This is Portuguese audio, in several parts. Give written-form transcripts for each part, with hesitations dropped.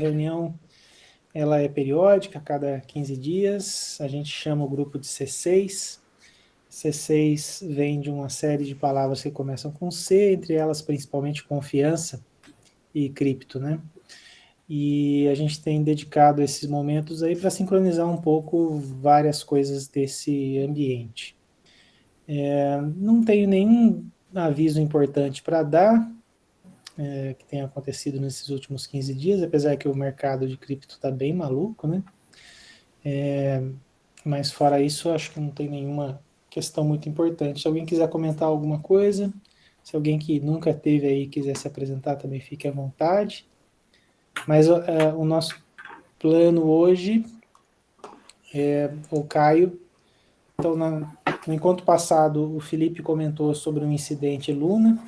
reunião ela é periódica, a cada 15 dias. A gente chama o grupo de C6. C6 vem de uma série de palavras que começam com C, entre elas principalmente confiança e cripto, né? E a gente tem dedicado esses momentos aí para sincronizar um pouco várias coisas desse ambiente. Não tenho nenhum aviso importante para dar, que tenha acontecido nesses últimos 15 dias, apesar que o mercado de cripto está bem maluco, né? Mas fora isso, acho que não tem nenhuma questão muito importante. Se alguém quiser comentar alguma coisa, se alguém que nunca teve aí quiser se apresentar, também fique à vontade. Mas o nosso plano hoje é o Caio. Então, no encontro passado, o Felipe comentou sobre um incidente Luna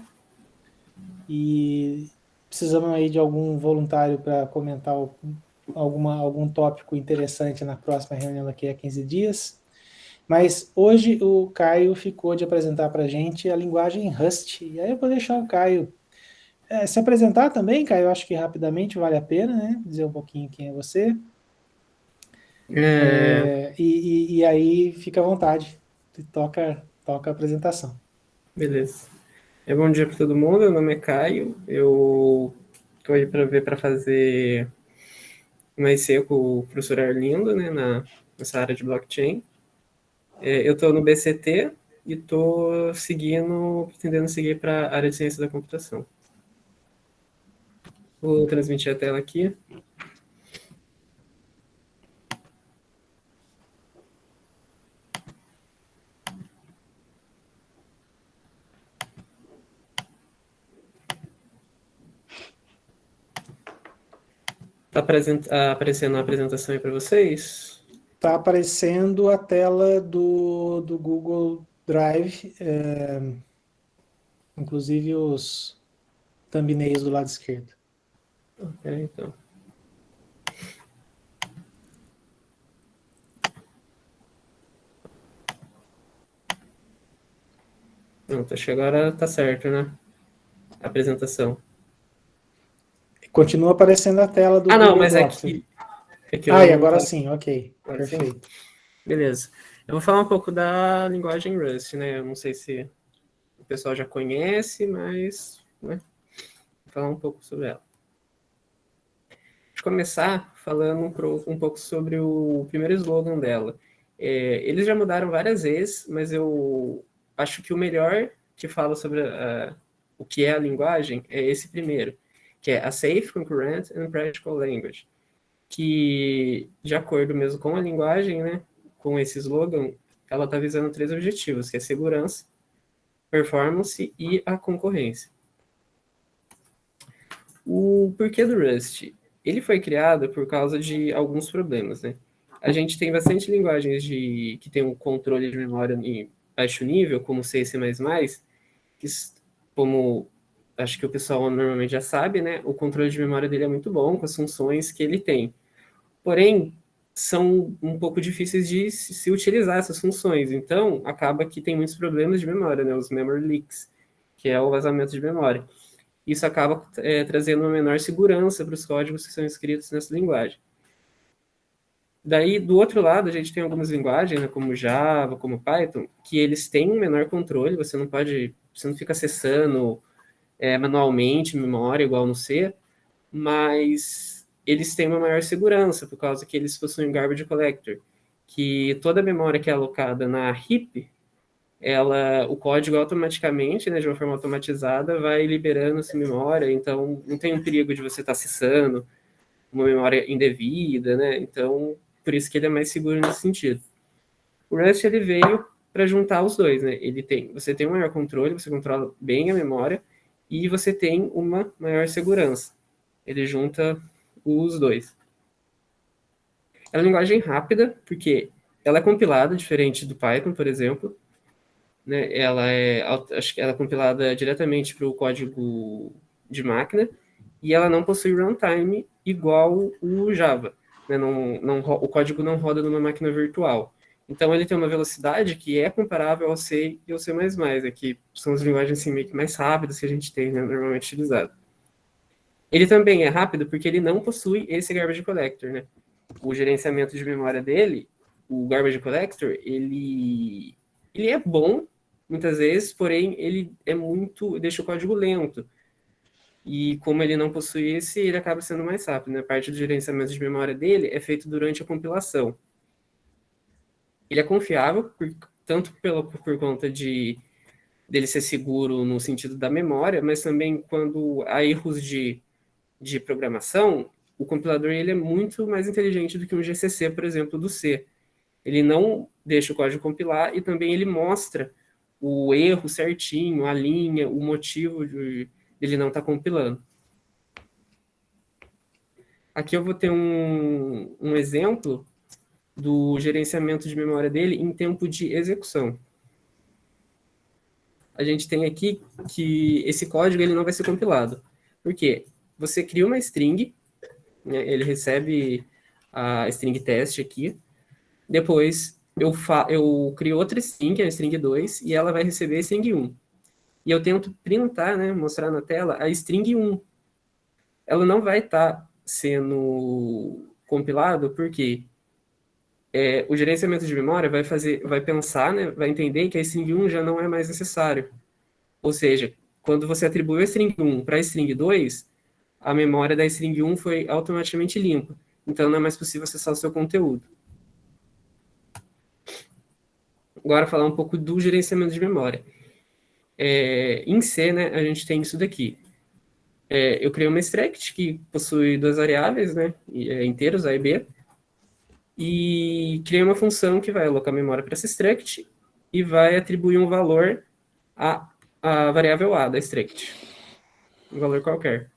e precisamos aí de algum voluntário para comentar algum tópico interessante na próxima reunião daqui a 15 dias. Mas hoje o Caio ficou de apresentar para a gente a linguagem Rust. E aí eu vou deixar o Caio se apresentar também, Caio. Eu acho que rapidamente vale a pena, né? Dizer um pouquinho quem é você. E aí fica à vontade. Toca a apresentação. Beleza. Bom dia para todo mundo. Meu nome é Caio. Eu estou aí para fazer uma IC com o professor Arlindo, né, nessa área de blockchain. Eu estou no BCT e estou pretendendo seguir para a área de ciência da computação. Vou transmitir a tela aqui. Está aparecendo a apresentação aí para vocês? Está aparecendo a tela do Google Drive, inclusive os thumbnails do lado esquerdo. Então. Pronto, acho que agora está certo, né? A apresentação. Continua aparecendo a tela do não, Google mas Docs. e agora sim, ok. Agora Perfeito. Sim. Beleza. Eu vou falar um pouco da linguagem Rust, né? Eu não sei se o pessoal já conhece, mas vou falar um pouco sobre ela. Vou começar falando um pouco sobre o primeiro slogan dela. Eles já mudaram várias vezes, mas eu acho que o melhor que fala sobre o que é a linguagem é esse primeiro, que é a Safe, Concurrent and Practical Language, que, de acordo mesmo com a linguagem, né, com esse slogan, ela está visando 3 objetivos, que é segurança, performance e a concorrência. O porquê do Rust? Ele foi criado por causa de alguns problemas, né? A gente tem bastante linguagens que tem um controle de memória em baixo nível, como C e C++, que, como acho que o pessoal normalmente já sabe, né? O controle de memória dele é muito bom, com as funções que ele tem. Porém, são um pouco difíceis de se utilizar essas funções. Então, acaba que tem muitos problemas de memória, né? Os memory leaks, que é o vazamento de memória. Isso acaba trazendo uma menor segurança para os códigos que são escritos nessa linguagem. Daí, do outro lado, a gente tem algumas linguagens, né, como Java, como Python, que eles têm um menor controle, você não fica acessando manualmente memória igual no C, mas eles têm uma maior segurança, por causa que eles possuem garbage collector, que toda a memória que é alocada na heap, o código automaticamente, né, de uma forma automatizada, vai liberando essa memória, então não tem um perigo de você estar acessando uma memória indevida, né, então por isso que ele é mais seguro nesse sentido. O Rust, ele veio para juntar os dois, né, você tem um maior controle, você controla bem a memória, e você tem uma maior segurança. Ele junta os dois. É uma linguagem rápida, porque ela é compilada, diferente do Python, por exemplo, né? Acho que ela é compilada diretamente para o código de máquina e ela não possui runtime igual o Java. Né? O código não roda numa máquina virtual. Então ele tem uma velocidade que é comparável ao C e ao C++, que são as linguagens assim, meio que mais rápidas que a gente tem, né, normalmente utilizado. Ele também é rápido porque ele não possui esse garbage collector, né? O gerenciamento de memória dele, o garbage collector, ele é bom muitas vezes, porém ele é muito, deixa o código lento. E como ele não possui esse, ele acaba sendo mais rápido, né? A parte do gerenciamento de memória dele é feito durante a compilação. Ele é confiável, tanto por conta dele ser seguro no sentido da memória, mas também quando há erros de programação, o compilador ele é muito mais inteligente do que um GCC, por exemplo, do C. Ele não deixa o código compilar e também ele mostra o erro certinho, a linha, o motivo de ele não estar compilando. Aqui eu vou ter um exemplo do gerenciamento de memória dele em tempo de execução. A gente tem aqui que esse código ele não vai ser compilado. Por quê? Você cria uma string, né, ele recebe a string test aqui, depois eu crio outra string, a string 2, e ela vai receber a string 1. E eu tento printar, né, mostrar na tela a string 1. Ela não vai estar sendo compilado porque o gerenciamento de memória vai pensar, né, vai entender que a string 1 já não é mais necessário. Ou seja, quando você atribui a string 1 para a string 2, a memória da string 1 foi automaticamente limpa. Então não é mais possível acessar o seu conteúdo. Agora falar um pouco do gerenciamento de memória. Em C, né, a gente tem isso daqui. Eu criei uma extract que possui duas variáveis, né, inteiros, A e B, e criei uma função que vai alocar memória para essa extract e vai atribuir um valor à variável A da extract, um valor qualquer.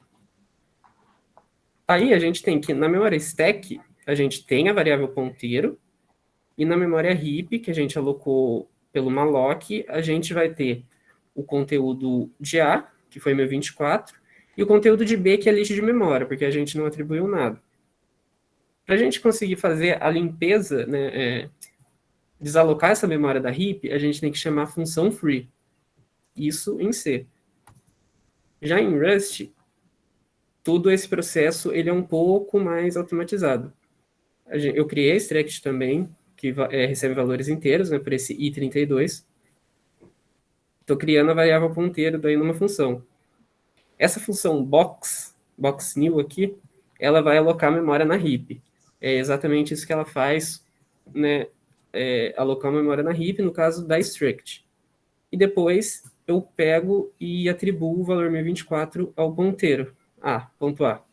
Aí a gente tem que, na memória stack, a gente tem a variável ponteiro, e na memória heap, que a gente alocou pelo malloc, a gente vai ter o conteúdo de A, que foi meu 24, e o conteúdo de B, que é lixo de memória, porque a gente não atribuiu nada. Para a gente conseguir fazer a limpeza, né, desalocar essa memória da heap, a gente tem que chamar a função free. Isso em C. Já em Rust, todo esse processo ele é um pouco mais automatizado. Eu criei a extract também, que recebe valores inteiros, né, por esse i32. Estou criando a variável ponteiro daí numa função. Essa função box new aqui, ela vai alocar a memória na heap. É exatamente isso que ela faz, né, alocar a memória na heap, no caso da strict. E depois eu pego e atribuo o valor 1024 ao ponteiro, ponto A.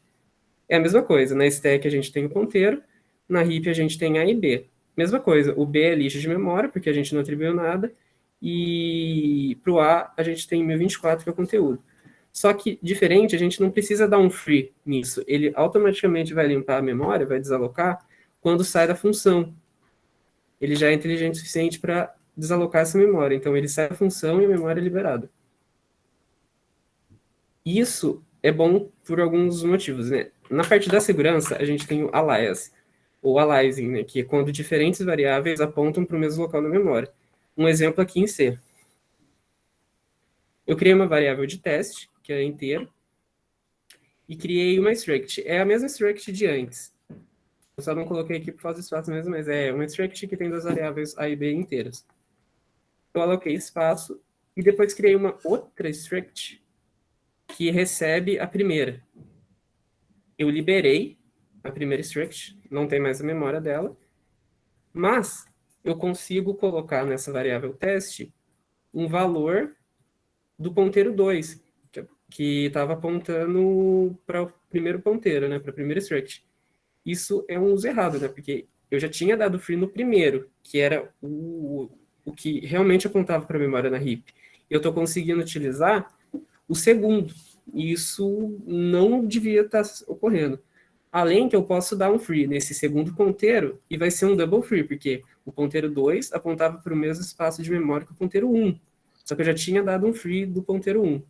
É a mesma coisa, na stack a gente tem o ponteiro, na heap a gente tem A e B. Mesma coisa, o B é lixo de memória, porque a gente não atribuiu nada, e para o A gente tem 1024, que é o conteúdo. Só que, diferente, a gente não precisa dar um free nisso. Ele automaticamente vai limpar a memória, vai desalocar, quando sai da função. Ele já é inteligente o suficiente para desalocar essa memória. Então, ele sai da função e a memória é liberada. Isso é bom por alguns motivos, né? Na parte da segurança, a gente tem o alias, ou aliasing, né? Que é quando diferentes variáveis apontam para o mesmo local na memória. Um exemplo aqui em C. Eu criei uma variável de teste, que é inteiro, e criei uma struct. É a mesma struct de antes. Eu só não coloquei aqui por causa do espaço mesmo, mas é uma struct que tem duas variáveis A e B inteiras. Eu aloquei espaço e depois criei uma outra struct que recebe a primeira. Eu liberei a primeira struct, não tem mais a memória dela, mas eu consigo colocar nessa variável teste um valor do ponteiro 2, que estava apontando para o primeiro ponteiro, né, para a primeira struct. Isso é um uso errado, né, porque eu já tinha dado free no primeiro, que era o que realmente apontava para a memória na heap. Eu estou conseguindo utilizar o segundo, e isso não devia estar ocorrendo. Além que eu posso dar um free nesse segundo ponteiro, e vai ser um double free, porque o ponteiro 2 apontava para o mesmo espaço de memória que o ponteiro 1. Só que eu já tinha dado um free do ponteiro 1.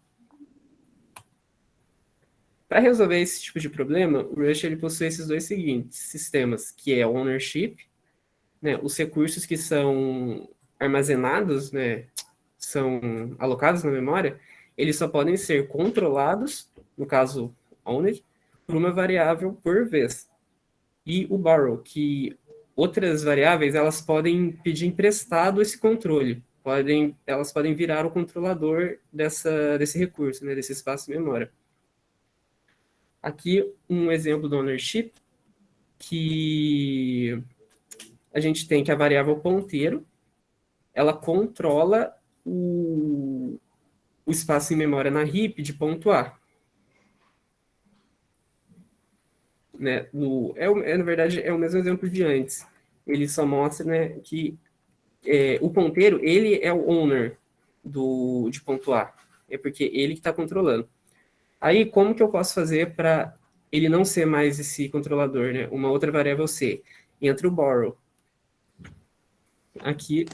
Para resolver esse tipo de problema, o Rust ele possui esses dois seguintes sistemas, que é o ownership, né, os recursos que são armazenados, né, são alocados na memória, eles só podem ser controlados, no caso owned, por uma variável por vez. E o borrow, que outras variáveis elas podem pedir emprestado esse controle, elas podem virar o controlador desse recurso, né, desse espaço de memória. Aqui um exemplo do ownership, que a gente tem que a variável ponteiro, ela controla o espaço em memória na heap de ponto A. Né? Na verdade, é o mesmo exemplo de antes. Ele só mostra, né, que o ponteiro, ele é o owner de ponto A. É porque ele que está controlando. Aí, como que eu posso fazer para ele não ser mais esse controlador, né? Uma outra variável C. Entra o borrow. Aqui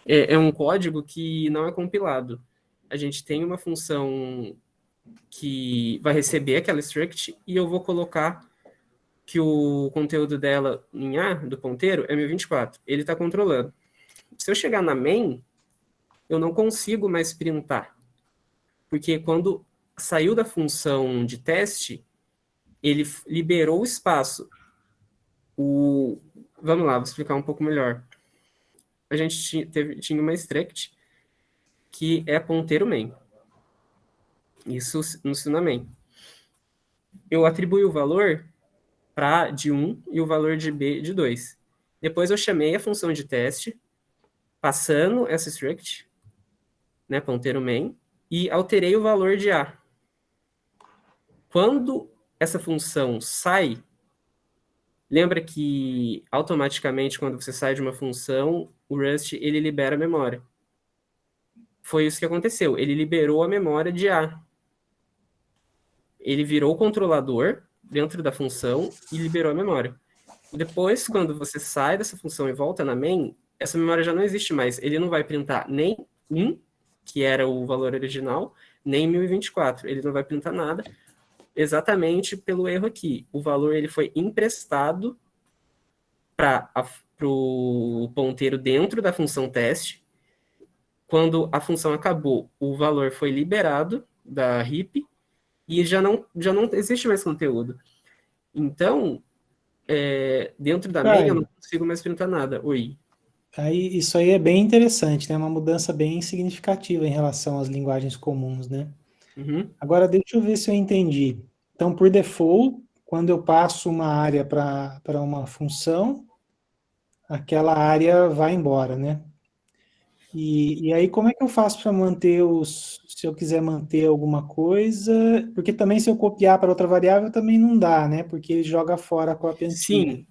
é um código que não é compilado. A gente tem uma função que vai receber aquela struct e eu vou colocar que o conteúdo dela em A, do ponteiro, é 1024. Ele está controlando. Se eu chegar na main, eu não consigo mais printar. Porque quando saiu da função de teste, ele liberou o espaço. Vamos lá, vou explicar um pouco melhor. A gente tinha uma struct que é ponteiro main. Isso no main. Eu atribuí o valor para A de 1 e o valor de B de 2. Depois eu chamei a função de teste, passando essa struct, né, ponteiro main, e alterei o valor de A. Quando essa função sai, lembra que automaticamente quando você sai de uma função, o Rust ele libera a memória. Foi isso que aconteceu. Ele liberou a memória de A. Ele virou o controlador dentro da função e liberou a memória. Depois, quando você sai dessa função e volta na main, essa memória já não existe mais. Ele não vai printar nem 1, que era o valor original, nem 1024. Ele não vai printar nada, exatamente pelo erro aqui. O valor ele foi emprestado para o ponteiro dentro da função teste. Quando a função acabou, o valor foi liberado da heap e já não existe mais conteúdo. Então, dentro da main eu não Caio, consigo mais printar nada. Oi. aí, isso aí é bem interessante, né? Uma mudança bem significativa em relação às linguagens comuns, né? Uhum. Agora, deixa eu ver se eu entendi. Então, por default, quando eu passo uma área para uma função, aquela área vai embora, né? E aí, como é que eu faço para manter se eu quiser manter alguma coisa? Porque também, se eu copiar para outra variável, também não dá, né? Porque ele joga fora a cópia antiga. Sim,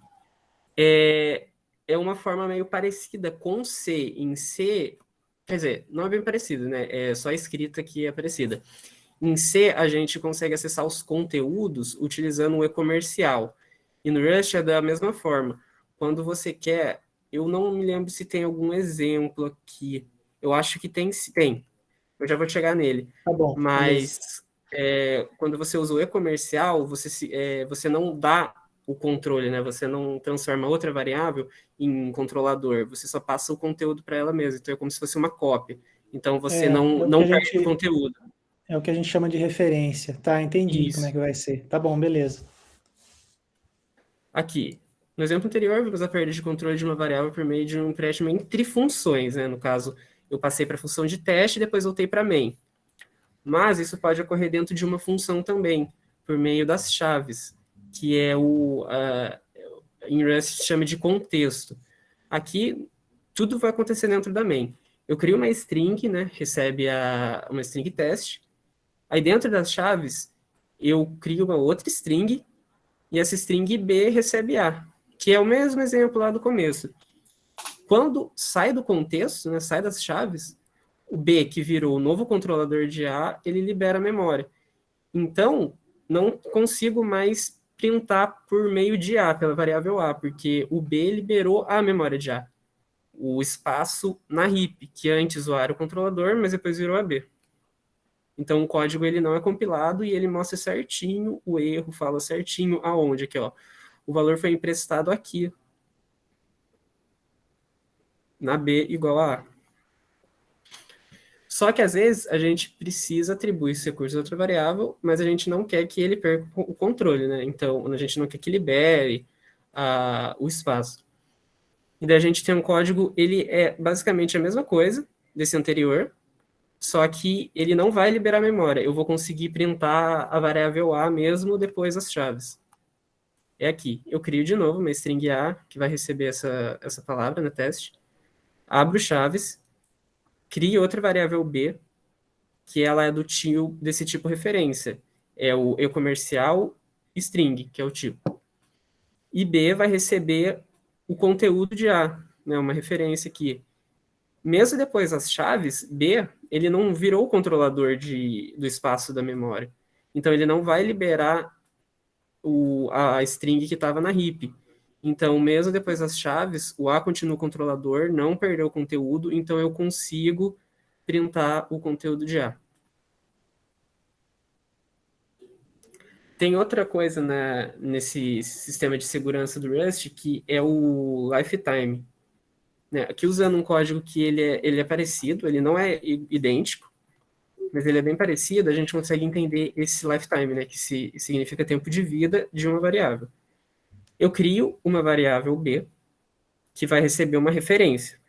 é uma forma meio parecida com C. Em C, quer dizer, não é bem parecido, né? É só a escrita que é parecida. Em C, a gente consegue acessar os conteúdos utilizando o e-comercial. E no Rust é da mesma forma. Quando você quer, eu não me lembro se tem algum exemplo aqui. Eu acho que tem, se tem. Eu já vou chegar nele. Tá bom, beleza. Mas quando você usa o e-comercial, você não dá o controle, né? Você não transforma outra variável em controlador. Você só passa o conteúdo para ela mesma. Então é como se fosse uma cópia. Então você É o que não a perde o gente, conteúdo. é o que a gente chama de referência. Tá, entendi como é Isso. que vai ser. Tá bom, beleza. Aqui. No exemplo anterior, vimos a perda de controle de uma variável por meio de um empréstimo entre funções, né? No caso, eu passei para a função de teste e depois voltei para main. Mas isso pode ocorrer dentro de uma função também, por meio das chaves, que é em Rust chama de contexto. Aqui, tudo vai acontecer dentro da main. Eu crio uma string, né, recebe uma string teste, aí dentro das chaves, eu crio uma outra string, e essa string B recebe A, que é o mesmo exemplo lá do começo. Quando sai do contexto, né, sai das chaves, o B, que virou o novo controlador de A, ele libera a memória. Então, não consigo mais printar por meio de A, pela variável A, porque o B liberou a memória de A. O espaço na heap, que antes era o controlador, mas depois virou a B. Então, o código ele não é compilado e ele mostra certinho o erro, fala certinho aonde aqui, ó. O valor foi emprestado aqui, na B igual a A. Só que, às vezes, a gente precisa atribuir esse recurso a outra variável, mas a gente não quer que ele perca o controle, né? Então, a gente não quer que libere o espaço. E daí a gente tem um código, ele é basicamente a mesma coisa desse anterior, só que ele não vai liberar memória. Eu vou conseguir printar a variável A mesmo depois das chaves. É aqui. Eu crio de novo uma string A, que vai receber essa palavra no teste. Abro chaves, crio outra variável B, que ela é desse tipo referência. É o e-comercial string, que é o tipo. E B vai receber o conteúdo de A, né, uma referência aqui. Mesmo depois das chaves, B, ele não virou o controlador do espaço da memória. Então, ele não vai liberar a string que estava na heap. Então, mesmo depois das chaves, o A continua o controlador, não perdeu o conteúdo, então eu consigo printar o conteúdo de A. Tem outra coisa nesse sistema de segurança do Rust, que é o lifetime. Né? Aqui usando um código que ele é parecido, ele não é idêntico, mas ele é bem parecido, a gente consegue entender esse lifetime, né? Que significa tempo de vida de uma variável. Eu crio uma variável B, que vai receber uma referência,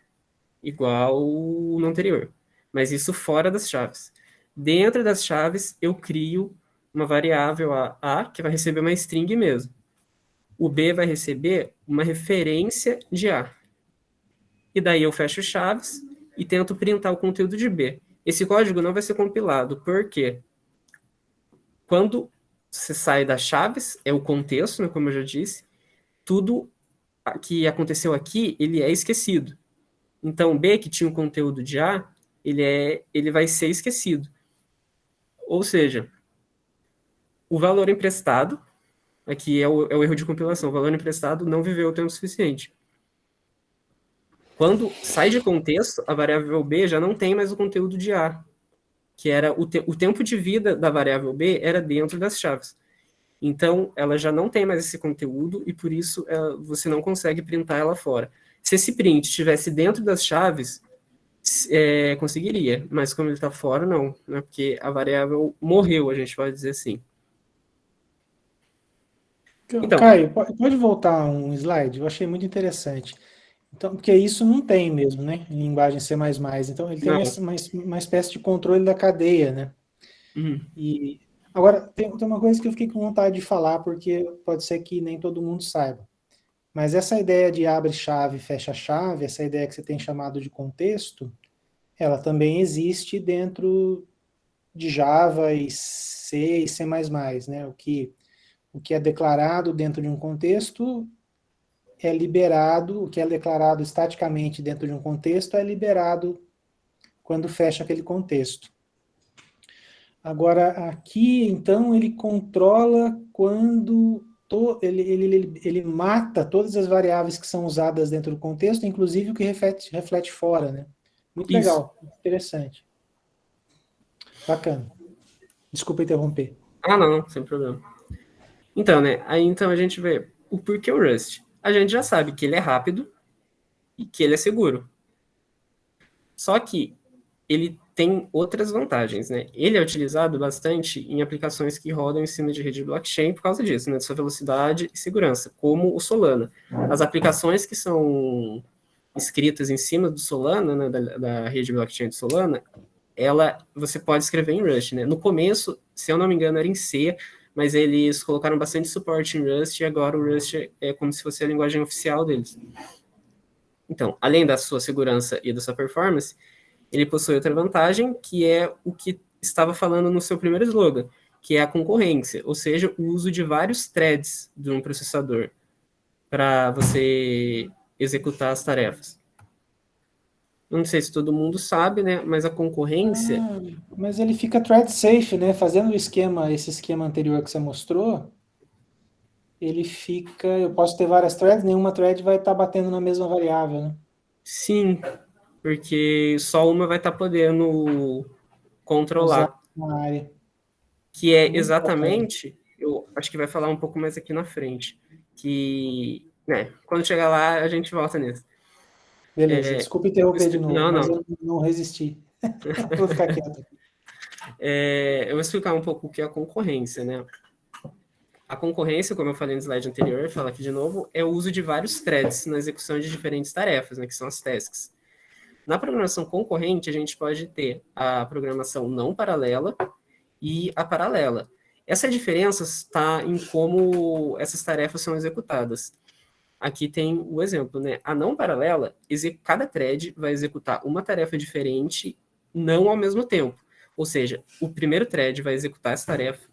igual no anterior, mas isso fora das chaves. Dentro das chaves, eu crio uma variável A, que vai receber uma string mesmo. O B vai receber uma referência de A. E daí eu fecho chaves e tento printar o conteúdo de B. Esse código não vai ser compilado, porque quando você sai das chaves, é o contexto, né, como eu já disse, tudo que aconteceu aqui, ele é esquecido. Então, B, que tinha um conteúdo de A, ele vai ser esquecido. Ou seja, o valor emprestado, aqui é o erro de compilação, o valor emprestado não viveu o tempo suficiente. Quando sai de contexto, a variável B já não tem mais o conteúdo de A, que era o tempo de vida da variável B era dentro das chaves. Então, ela já não tem mais esse conteúdo e, por isso, você não consegue printar ela fora. Se esse print estivesse dentro das chaves, conseguiria, mas como ele está fora, não, né? Porque a variável morreu, a gente pode dizer assim. Então, Caio, pode voltar um slide? Eu achei muito interessante. Então, porque isso não tem mesmo, né? Em linguagem C++. Então, ele tem não. uma espécie de controle da cadeia, né? Uhum. E agora, tem uma coisa que eu fiquei com vontade de falar, porque pode ser que nem todo mundo saiba. Mas essa ideia de abre-chave, fecha-chave, essa ideia que você tem chamado de contexto, ela também existe dentro de Java e C e C++, né? O que é declarado dentro de um contexto é liberado, o que é declarado estaticamente dentro de um contexto é liberado quando fecha aquele contexto. Agora, aqui, então, ele controla quando ele mata todas as variáveis que são usadas dentro do contexto, inclusive o que reflete fora, né? Muito Isso. legal, interessante. Bacana. Desculpa interromper. Ah, não, sem problema. Então, né? Aí então a gente vê o porquê o Rust. A gente já sabe que ele é rápido e que ele é seguro. Só que ele tem outras vantagens, né? Ele é utilizado bastante em aplicações que rodam em cima de rede blockchain por causa disso, né? De sua velocidade e segurança, como o Solana. As aplicações que são escritas em cima do Solana, né, da rede blockchain do Solana, você pode escrever em Rust, né? No começo, se eu não me engano, era em C, mas eles colocaram bastante suporte em Rust e agora o Rust é como se fosse a linguagem oficial deles. Então, além da sua segurança e da sua performance, ele possui outra vantagem, que é o que estava falando no seu primeiro slogan, que é a concorrência, ou seja, o uso de vários threads de um processador para você executar as tarefas. Não sei se todo mundo sabe, né? Mas a concorrência. Mas ele fica thread safe, né? Fazendo esse esquema anterior que você mostrou, ele fica. Eu posso ter várias threads, nenhuma thread vai estar batendo na mesma variável, né? Sim, porque só uma vai estar podendo Usar controlar. na área. Que é Muito bacana. exatamente. Eu acho que vai falar um pouco mais aqui na frente. Que. Né, quando chegar lá, a gente volta nisso. Beleza, desculpa interromper de novo, Não, mas não. eu não resisti. Vou ficar quieto. Eu vou explicar um pouco o que é a concorrência, né? A concorrência, como eu falei no slide anterior, fala aqui de novo, é o uso de vários threads na execução de diferentes tarefas, né, que são as tasks. Na programação concorrente, a gente pode ter a programação não paralela e a paralela. Essa diferença está em como essas tarefas são executadas. Aqui tem o exemplo, né? A não paralela, cada thread vai executar uma tarefa diferente, não ao mesmo tempo. Ou seja, o primeiro thread vai executar essa tarefa,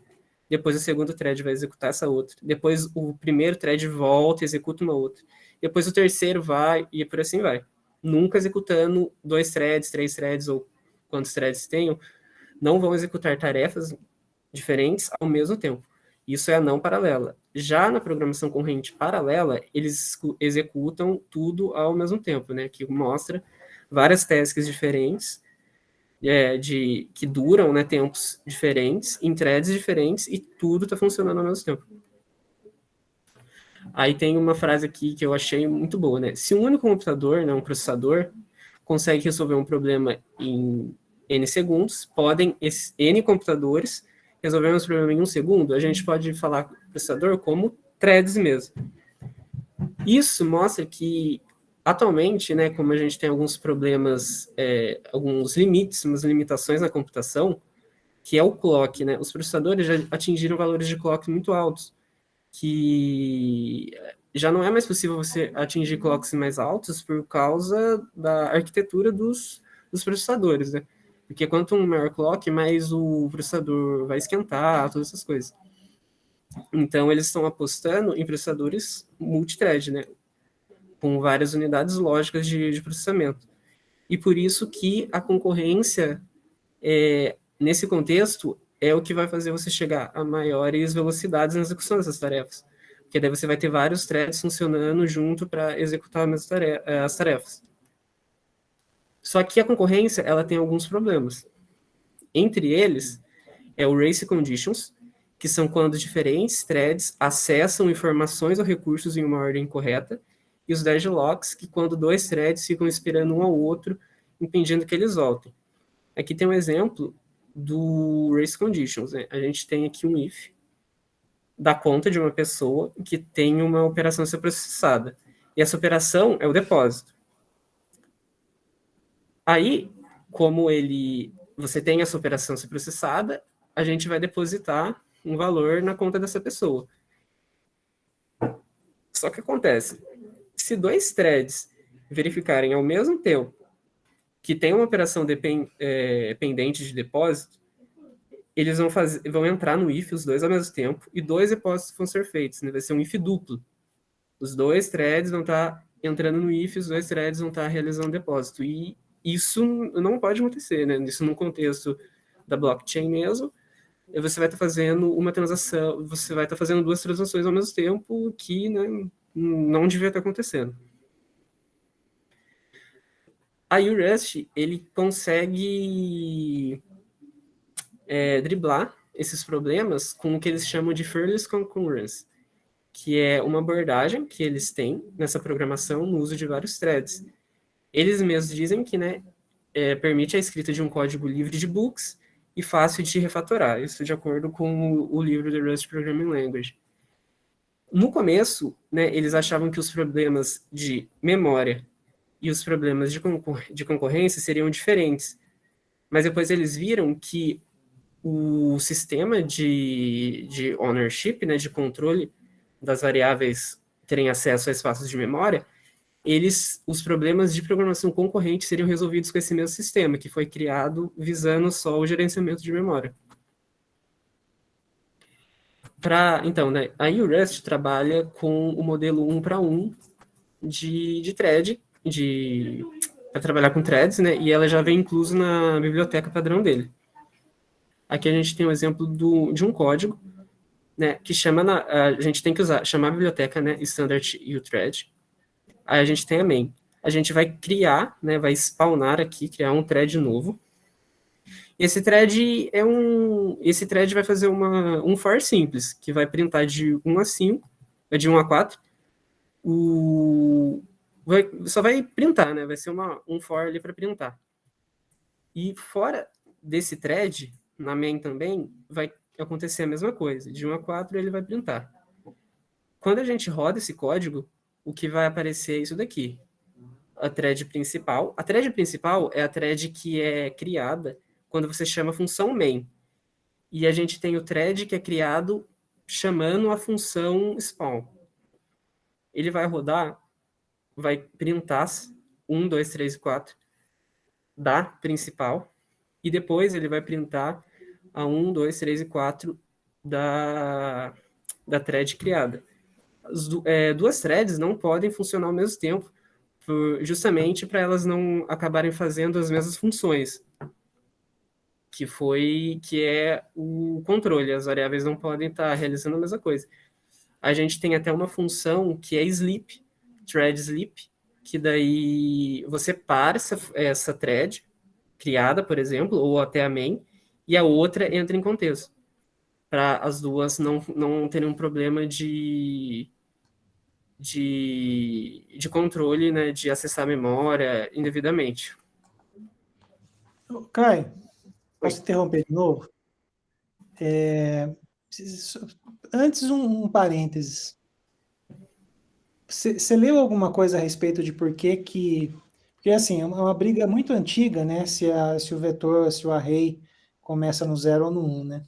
depois o segundo thread vai executar essa outra, depois o primeiro thread volta e executa uma outra, depois o terceiro vai e por assim vai. Nunca executando 2 threads, 3 threads ou quantos threads tenham, não vão executar tarefas diferentes ao mesmo tempo. Isso é a não paralela. Já na programação corrente paralela, eles executam tudo ao mesmo tempo, né? Que mostra várias tasks diferentes, que duram, né, tempos diferentes, em threads diferentes, e tudo está funcionando ao mesmo tempo. Aí tem uma frase aqui que eu achei muito boa, né? Se um único computador, né, um processador, consegue resolver um problema em N segundos, podem N computadores resolver um problema em um segundo. A gente pode falar processador como threads mesmo. Isso mostra que, atualmente, né, como a gente tem alguns problemas, alguns limites, umas limitações na computação, que é o clock, né? Os processadores já atingiram valores de clock muito altos, que já não é mais possível você atingir clocks mais altos por causa da arquitetura dos processadores, né? Porque quanto maior clock, mais o processador vai esquentar, todas essas coisas. Então, eles estão apostando em processadores multithread, né? Com várias unidades lógicas de processamento. E por isso que a concorrência, nesse contexto, é o que vai fazer você chegar a maiores velocidades na execução dessas tarefas. Porque daí você vai ter vários threads funcionando junto para executar as tarefas. Só que a concorrência, ela tem alguns problemas. Entre eles, é o race conditions, que são quando diferentes threads acessam informações ou recursos em uma ordem correta, e os deadlocks, que quando 2 threads ficam esperando um ao outro, impedindo que eles voltem. Aqui tem um exemplo do race conditions, né? A gente tem aqui um if da conta de uma pessoa que tem uma operação a ser processada. E essa operação é o depósito. Aí, como você tem essa operação a ser processada, a gente vai depositar um valor na conta dessa pessoa. Só que acontece, se 2 threads verificarem ao mesmo tempo que tem uma operação pendente de depósito, eles vão entrar no if os dois ao mesmo tempo e 2 depósitos vão ser feitos, né? Vai ser um if duplo. Os 2 threads vão estar entrando no if, os 2 threads vão estar realizando depósito. E isso não pode acontecer, né? Isso num contexto da blockchain mesmo, você vai estar fazendo uma transação, você vai estar fazendo 2 transações ao mesmo tempo, que, né, não devia estar acontecendo. Aí o Rust, ele consegue driblar esses problemas com o que eles chamam de Fearless Concurrence, que é uma abordagem que eles têm nessa programação no uso de vários threads. Eles mesmos dizem que, né, permite a escrita de um código livre de bugs e fácil de refatorar, isso de acordo com o livro The Rust Programming Language. No começo, né, eles achavam que os problemas de memória e os problemas de concorrência seriam diferentes, mas depois eles viram que o sistema de ownership, né, de controle das variáveis terem acesso a espaços de memória, os problemas de programação concorrente seriam resolvidos com esse mesmo sistema, que foi criado visando só o gerenciamento de memória. Então, né, a Rust trabalha com o modelo 1 para 1 de thread, para trabalhar com threads, né, e ela já vem incluso na biblioteca padrão dele. Aqui a gente tem um exemplo de um código, né, que a gente tem que chamar a biblioteca, né, standard uthread. Aí a gente tem a main. A gente vai criar, né, vai spawnar aqui, criar um thread novo. Esse thread vai fazer um for simples, que vai printar de 1 a 5, de 1 a 4. Só vai printar, né? Vai ser um for ali para printar. E fora desse thread, na main também, vai acontecer a mesma coisa. De 1 a 4 ele vai printar. Quando a gente roda esse código, o que vai aparecer é isso daqui. A thread principal. A thread principal é a thread que é criada quando você chama a função main. E a gente tem o thread que é criado chamando a função spawn. Ele vai rodar, vai printar 1, 2, 3 e 4 da principal, e depois ele vai printar a 1, 2, 3 e 4 da thread criada. Duas threads não podem funcionar ao mesmo tempo, justamente para elas não acabarem fazendo as mesmas funções, que é o controle. As variáveis não podem estar realizando a mesma coisa. A gente tem até uma função que é sleep, thread sleep, que daí você para essa thread criada, por exemplo, ou até a main, e a outra entra em contexto, para as duas não terem um problema de controle, né, de acessar a memória indevidamente. Caio, Oi. posso interromper de novo? Antes, um parênteses. Você leu alguma coisa a respeito de por que que... Porque, assim, é uma briga muito antiga, né? Se o vetor, se o array começa no 0 ou no 1, né?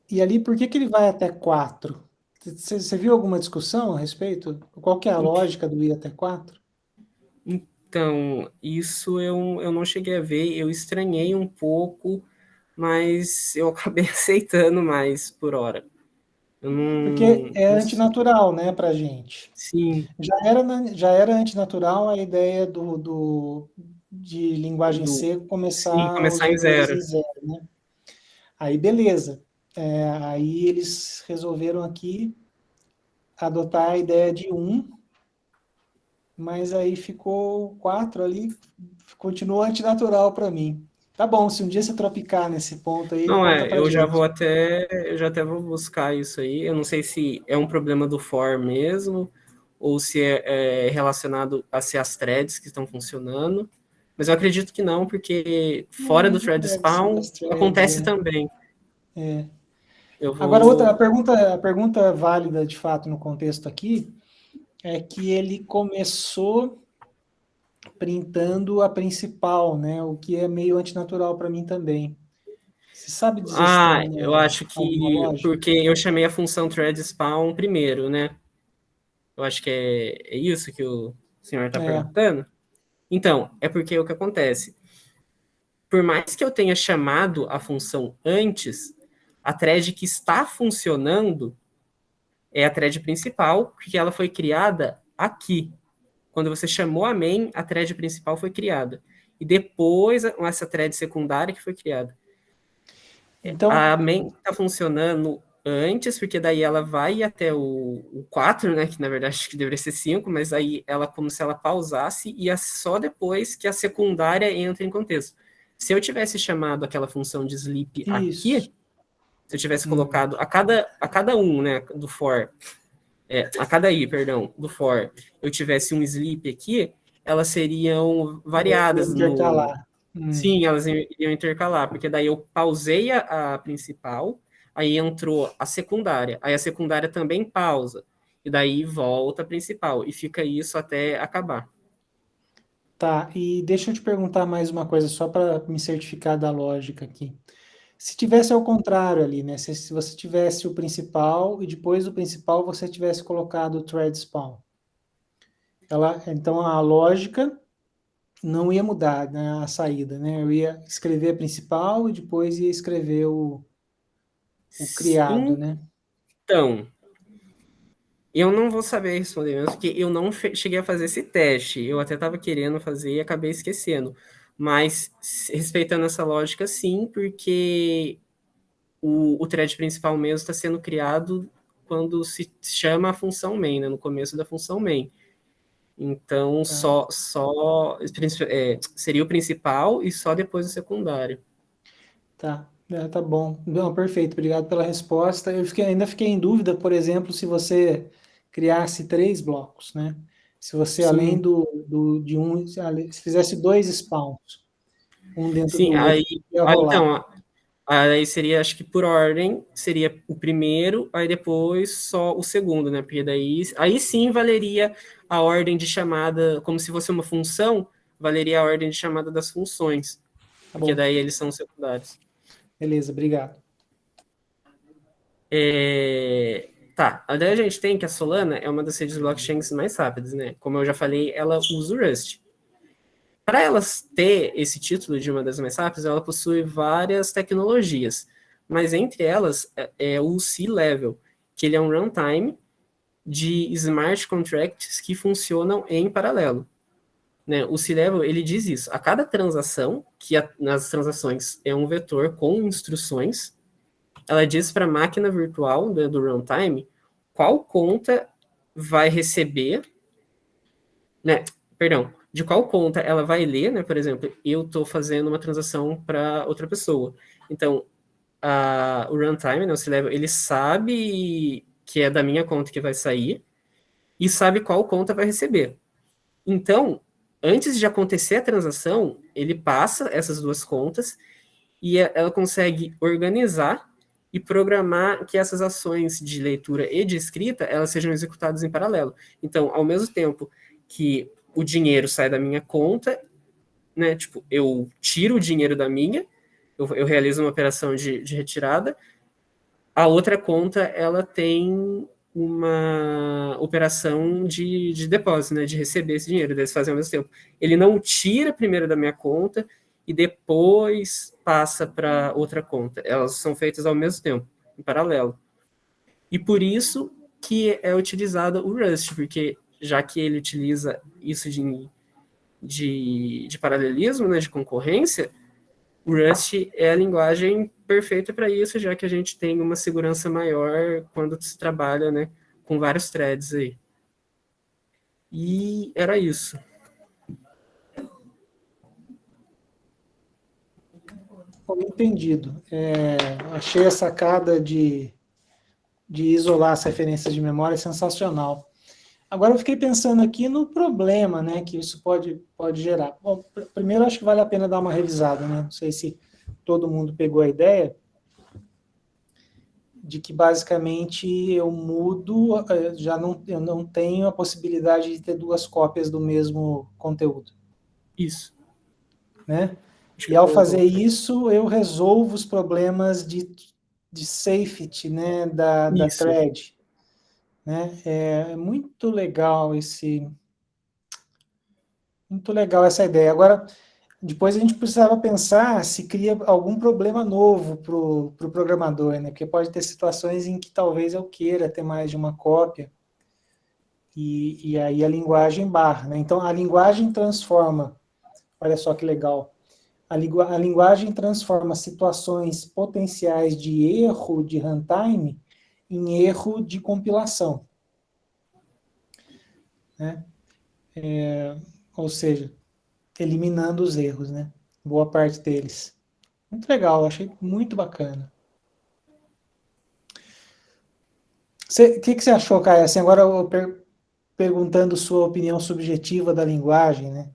E ali, por que que ele vai até 4? Você viu alguma discussão a respeito? Qual que é a lógica do ir até 4? Então, isso eu não cheguei a ver, eu estranhei um pouco, mas eu acabei aceitando mais por hora. Eu Porque é não antinatural, né, pra gente. sim, Já era antinatural a ideia de linguagem C sim, começar os começar em vetores em zero. 0, né? Aí, beleza. Aí eles resolveram aqui adotar a ideia de 1, mas aí ficou 4 ali, continuou antinatural para mim. Tá bom, se um dia você tropicar nesse ponto aí, Não conta é, pra gente. eu já até vou buscar isso aí. Eu não sei se é um problema do for mesmo, ou se é relacionado a ser as threads que estão funcionando. Mas eu acredito que não, porque fora do Não thread deve ser spawn das threads, acontece também. Eu Agora, outra, vou. a pergunta válida de fato no contexto aqui é que ele começou printando a principal, né? O que é meio antinatural para mim também. Você sabe dizer se tem Ah, eu acho alguma que lógica? porque eu chamei a função thread spawn primeiro, né? Eu acho que é isso que o senhor está É. perguntando. Então, é porque o que acontece? Por mais que eu tenha chamado a função antes, a thread que está funcionando é a thread principal, porque ela foi criada aqui. Quando você chamou a main, a thread principal foi criada. E depois essa thread secundária que foi criada. Então, A main está funcionando antes, porque daí ela vai até o 4, né? Que na verdade acho que deveria ser 5, mas aí ela como se ela pausasse e é só depois que a secundária entra em contexto. Se eu tivesse chamado aquela função de sleep isso. aqui, se eu tivesse colocado a cada um, né, do for, a cada i, perdão, do for, eu tivesse um sleep aqui, elas seriam Ia variadas no, intercalar. sim, elas iriam intercalar, porque daí eu pausei a principal, aí entrou a secundária, aí a secundária também pausa, e daí volta a principal, e fica isso até acabar. Tá, e deixa eu te perguntar mais uma coisa, só para me certificar da lógica aqui. Se tivesse ao contrário ali, né? Se você tivesse o principal e depois do principal você tivesse colocado o thread spawn. Então a lógica não ia mudar, né, a saída, né? Eu ia escrever a principal e depois ia escrever o criado, né? Então, eu não vou saber responder mesmo, porque eu não cheguei a fazer esse teste. Eu até estava querendo fazer e acabei esquecendo. Mas, respeitando essa lógica, sim, porque o thread principal mesmo está sendo criado quando se chama a função main, né, no começo da função main. Então, Tá, seria o principal e só depois o secundário. tá. Tá bom. Não, perfeito. Obrigado pela resposta. Ainda fiquei em dúvida, por exemplo, se você criasse 3 blocos, né? Se você, além Sim, de um, se fizesse dois spawns, um dentro do sim, outro, ia rolar. então, aí seria, acho que por ordem, seria o primeiro, aí depois só o segundo, né? Porque aí sim valeria a ordem de chamada, como se fosse uma função, valeria a ordem de chamada das funções, Tá porque bom, daí eles são secundários. beleza, obrigado. Tá, daí a gente tem que a Solana é uma das redes blockchains mais rápidas, né? Como eu já falei, ela usa o Rust. Para elas ter esse título de uma das mais rápidas, ela possui várias tecnologias, mas entre elas é o C-Level, que ele é um runtime de smart contracts que funcionam em paralelo. Né? O C-Level, ele diz isso, a cada transação, nas transações é um vetor com instruções, ela diz para a máquina virtual, né, do runtime qual conta vai receber, né? Perdão, de qual conta ela vai ler, né? Por exemplo, eu estou fazendo uma transação para outra pessoa. Então, o runtime, né, o C-Level, ele sabe que é da minha conta que vai sair e sabe qual conta vai receber. Então, antes de acontecer a transação, ele passa essas duas contas e ela consegue organizar e programar que essas ações de leitura e de escrita elas sejam executadas em paralelo. Então, ao mesmo tempo que o dinheiro sai da minha conta, né? Tipo, eu tiro o dinheiro da minha, eu realizo uma operação de retirada, a outra conta ela tem uma operação de depósito, né, de receber esse dinheiro, eles fazem ao mesmo tempo. Ele não tira primeiro da minha conta e depois passa para outra conta. Elas são feitas ao mesmo tempo, em paralelo. E por isso que é utilizado o Rust, porque já que ele utiliza isso de paralelismo, né, de concorrência, o Rust é a linguagem perfeita para isso, já que a gente tem uma segurança maior quando se trabalha, né, com vários threads aí. E era isso. Bom, entendido. Achei a sacada de isolar as referências de memória sensacional. Agora eu fiquei pensando aqui no problema, né, que isso pode gerar. Bom, primeiro acho que vale a pena dar uma revisada, né? Não sei se todo mundo pegou a ideia de que basicamente eu mudo, eu não tenho a possibilidade de ter duas cópias do mesmo conteúdo, Isso. né? Acho que E é ao boa, fazer boa. isso, eu resolvo os problemas de safety, né, da Isso. thread, né? É muito legal muito legal essa ideia. Agora, depois a gente precisava pensar se cria algum problema novo para o programador, né? Porque pode ter situações em que talvez eu queira ter mais de uma cópia e aí a linguagem barra, né? Então a linguagem transforma, olha só que legal, a linguagem transforma situações potenciais de erro de runtime em erro de compilação, né? Ou seja, eliminando os erros, né? Boa parte deles. Muito legal, achei muito bacana. O que você achou, Caio? Assim, agora eu perguntando sua opinião subjetiva da linguagem, né?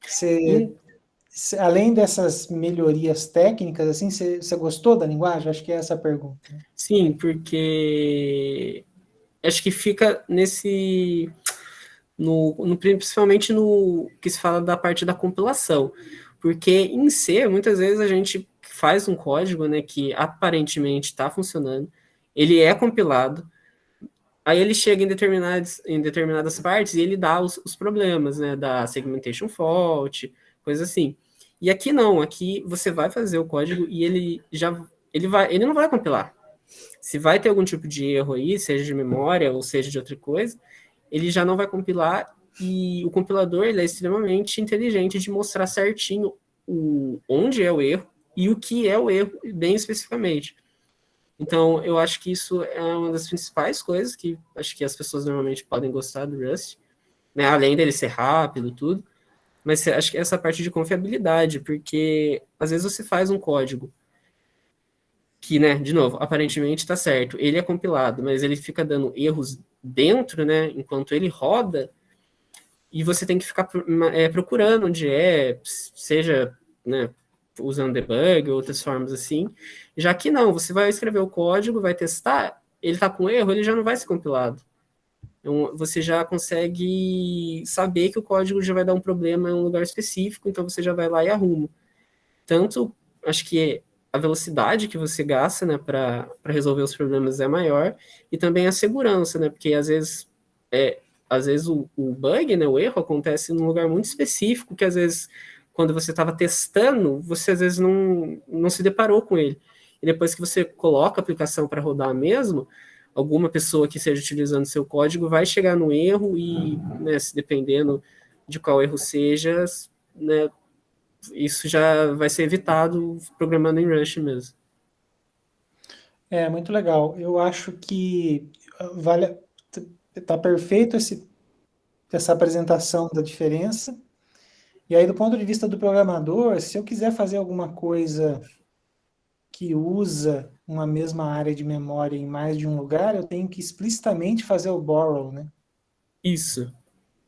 Você, E, além dessas melhorias técnicas, assim, você gostou da linguagem? Acho que é essa a pergunta. Né? sim, porque acho que fica principalmente no que se fala da parte da compilação. Porque em C, muitas vezes a gente faz um código, né, que aparentemente está funcionando, ele é compilado, aí ele chega em determinadas partes e ele dá os problemas, né? Da segmentation fault, coisa assim. E aqui não, aqui você vai fazer o código e ele não vai compilar. Se vai ter algum tipo de erro aí, seja de memória ou seja de outra coisa, ele já não vai compilar e o compilador ele é extremamente inteligente de mostrar certinho onde é o erro e o que é o erro bem especificamente. Então, eu acho que isso é uma das principais coisas que acho que as pessoas normalmente podem gostar do Rust, né? Além dele ser rápido, tudo. Mas acho que essa parte de confiabilidade, porque às vezes você faz um código que, né, de novo, aparentemente está certo, ele é compilado, mas ele fica dando erros dentro, né, enquanto ele roda, e você tem que ficar procurando onde seja, né, usando debug ou outras formas assim, já que não, você vai escrever o código, vai testar, ele está com erro, ele já não vai ser compilado. Então, você já consegue saber que o código já vai dar um problema em um lugar específico, então você já vai lá e arruma. Tanto, acho que a velocidade que você gasta, né, para resolver os problemas é maior, e também a segurança, né, porque às vezes o bug, né, o erro acontece num lugar muito específico, que às vezes, quando você estava testando, você às vezes não se deparou com ele. E depois que você coloca a aplicação para rodar mesmo, alguma pessoa que esteja utilizando seu código vai chegar no erro e, né, se dependendo de qual erro seja, né, isso já vai ser evitado programando em Rush mesmo. É, muito legal. Eu acho que vale, tá perfeito essa apresentação da diferença. E aí, do ponto de vista do programador, se eu quiser fazer alguma coisa que usa uma mesma área de memória em mais de um lugar, eu tenho que explicitamente fazer o borrow, né? Isso.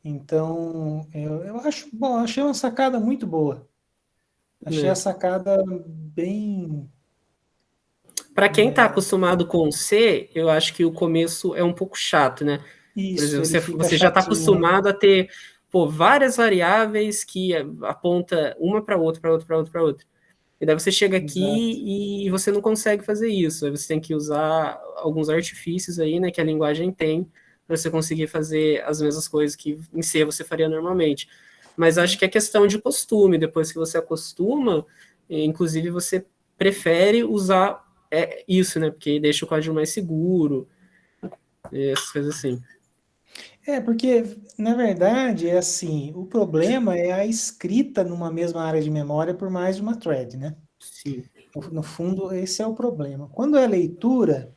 Então, eu acho, bom, achei uma sacada muito boa. Achei a Né? sacada bem. Para quem está acostumado com C, eu acho que o começo é um pouco chato, né? Por Isso, exemplo, ele fica você já está chatinho, né? acostumado a ter várias variáveis que aponta uma para outra, para outra, para outra, para outra. E daí você chega Exato. aqui e você não consegue fazer isso. Aí você tem que usar alguns artifícios aí, né, que a linguagem tem, para você conseguir fazer as mesmas coisas que em C você faria normalmente. Mas acho que é questão de costume. Depois que você acostuma, inclusive você prefere usar isso, né? Porque deixa o código mais seguro, essas coisas assim. Porque, na verdade, é assim, o problema é a escrita numa mesma área de memória por mais de uma thread, né? Sim. No fundo, esse é o problema. Quando é leitura,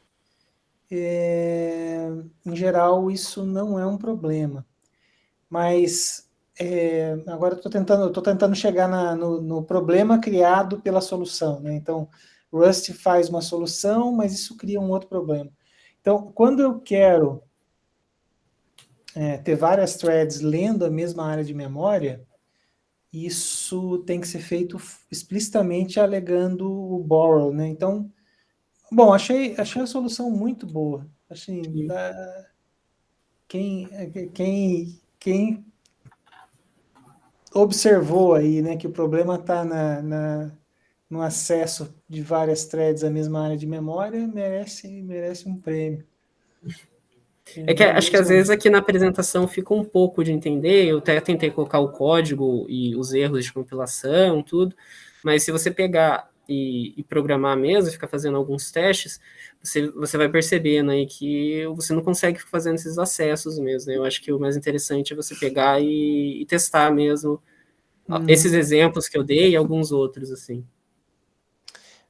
em geral, isso não é um problema. Mas agora eu tô tentando chegar no problema criado pela solução, né? Então, Rust faz uma solução, mas isso cria um outro problema. Então, quando eu quero ter várias threads lendo a mesma área de memória, isso tem que ser feito explicitamente alegando o borrow, né? Então, bom, achei a solução muito boa. Assim, Sim. quem observou aí, né, que o problema está no acesso de várias threads à mesma área de memória, merece um prêmio. É que Eu acho que às vezes mesmo. aqui na apresentação fica um pouco de entender, eu até tentei colocar o código e os erros de compilação, tudo, mas se você pegar e programar mesmo, ficar fazendo alguns testes, você vai percebendo aí que você não consegue ficar fazendo esses acessos mesmo, né? Eu acho que o mais interessante é você pegar e testar mesmo esses Uhum, exemplos que eu dei e alguns outros, assim.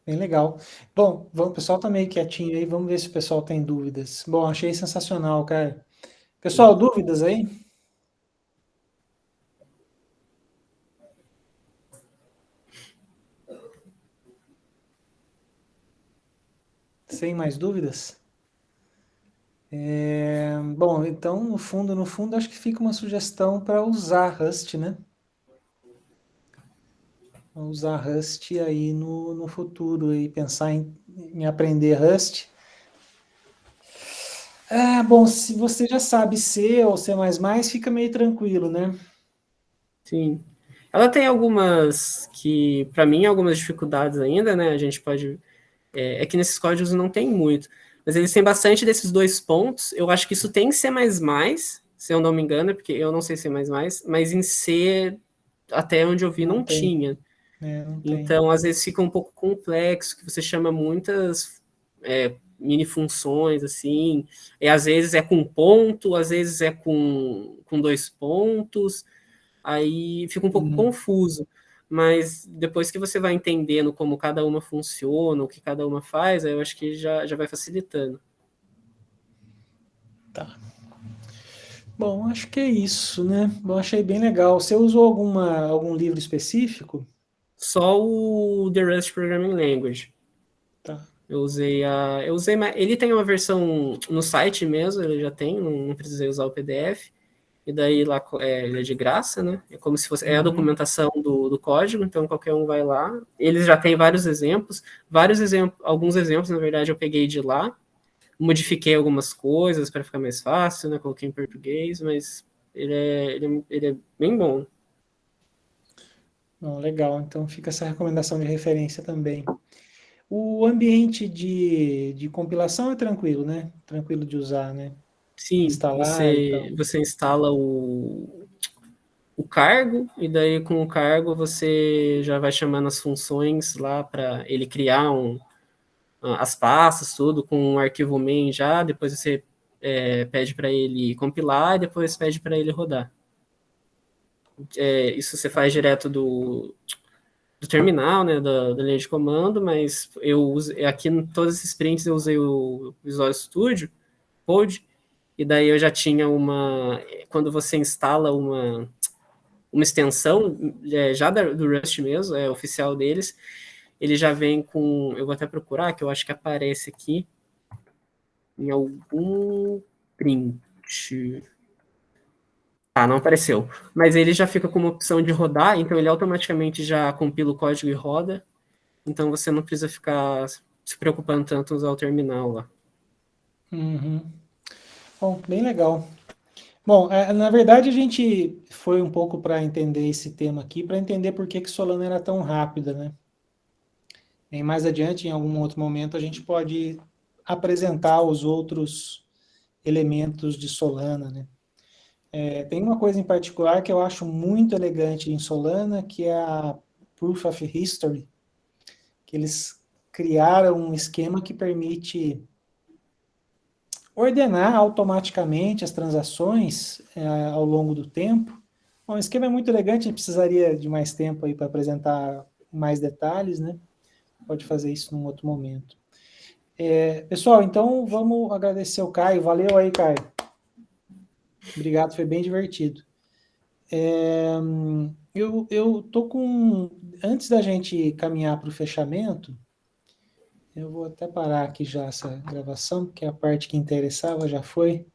bem legal. Bom, o pessoal tá meio quietinho aí, vamos ver se o pessoal tem dúvidas. Bom, achei sensacional, cara. Pessoal, dúvidas aí? Sem mais dúvidas? Bom, então, no fundo, acho que fica uma sugestão para usar Rust, né? Usar Rust aí no futuro e pensar em aprender Rust. Bom, se você já sabe C ou C++, fica meio tranquilo, né? Sim. Ela tem algumas que, para mim, algumas dificuldades ainda, né? A gente pode. Que nesses códigos não tem muito. Mas eles têm bastante desses dois pontos. Eu acho que isso tem C++, se eu não me engano, porque eu não sei C++, mas em C, até onde eu vi, Não não tem, tinha. não tem. Então, às vezes fica um pouco complexo, que você chama muitas mini funções, assim, e às vezes é com ponto, às vezes é com dois pontos, aí fica um pouco Uhum. confuso. Mas depois que você vai entendendo como cada uma funciona, o que cada uma faz, aí eu acho que já vai facilitando. Tá. Bom, acho que é isso, né? Bom, achei bem legal. Você usou algum livro específico? Só o The Rust Programming Language. Tá. Ele tem uma versão no site mesmo, ele já tem, não precisei usar o PDF. e daí lá ele é de graça, né? É como se fosse a Uhum. documentação do código, então qualquer um vai lá. Eles já têm vários exemplos, alguns exemplos, na verdade, eu peguei de lá, modifiquei algumas coisas para ficar mais fácil, né? Coloquei em português, mas ele é bem bom. Não, legal, então fica essa recomendação de referência também. O ambiente de compilação é tranquilo, né? Tranquilo de usar, né? Sim, Instalar e tal. você instala o cargo, e daí com o cargo você já vai chamando as funções lá para ele criar as pastas, tudo, com um arquivo main já, depois você pede para ele compilar e depois pede para ele rodar. Isso você faz direto do terminal, né, da linha de comando, mas aqui em todos esses prints eu usei o Visual Studio Code, e daí eu já tinha quando você instala uma extensão já do Rust mesmo, é oficial deles, ele já vem com, eu vou até procurar, que eu acho que aparece aqui em algum print. Ah, não apareceu. Mas ele já fica com uma opção de rodar, então ele automaticamente já compila o código e roda, então você não precisa ficar se preocupando tanto em usar o terminal lá. Uhum. Bom, bem legal. Bom, na verdade a gente foi um pouco para entender esse tema aqui, para entender por que que Solana era tão rápida, né? E mais adiante, em algum outro momento, a gente pode apresentar os outros elementos de Solana, né? Tem uma coisa em particular que eu acho muito elegante em Solana, que é a Proof of History, que eles criaram um esquema que permite ordenar automaticamente as transações ao longo do tempo. Bom, o esquema é muito elegante, a gente precisaria de mais tempo aí para apresentar mais detalhes, né? Pode fazer isso num outro momento. Pessoal, então vamos agradecer o Caio. Valeu aí, Caio. Obrigado, foi bem divertido. Eu tô com. Antes da gente caminhar para o fechamento, eu vou até parar aqui já essa gravação, porque a parte que interessava já foi.